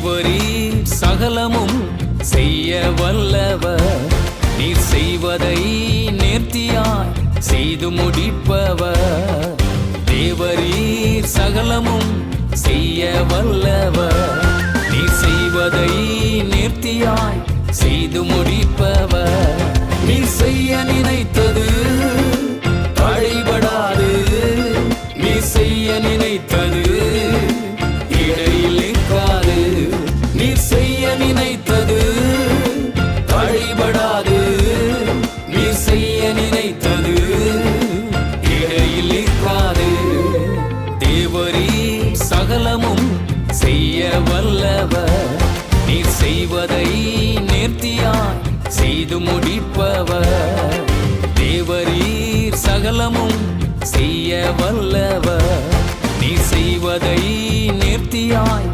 தேவரீர் சகலமும் செய்ய வல்லவர், நீர் செய்வதை நேர்த்தியாய் செய்து முடிப்பவர். தேவரீர் சகலமும் செய்ய வல்லவர், நீர் செய்வதை நேர்த்தியாய் செய்து முடிப்பவர். நீர் செய்ய நினைத்தது தடைபடாது, நீர் செய்ய நினைத்தது இடையில் நிற்காது. நீர் செய்ய நினைத்தது தடைபடாது, நீர் செய்ய நினைத்தது இடையில் நிற்காது. தேவரீர் சகலமும் செய்ய வல்லவர், நீர் செய்வதை நேர்த்தியாய் செய்து முடிப்பவர். தேவரீர் சகலமும் செய்ய வல்லவர், நீர் செய்வதை நேர்த்தியாய்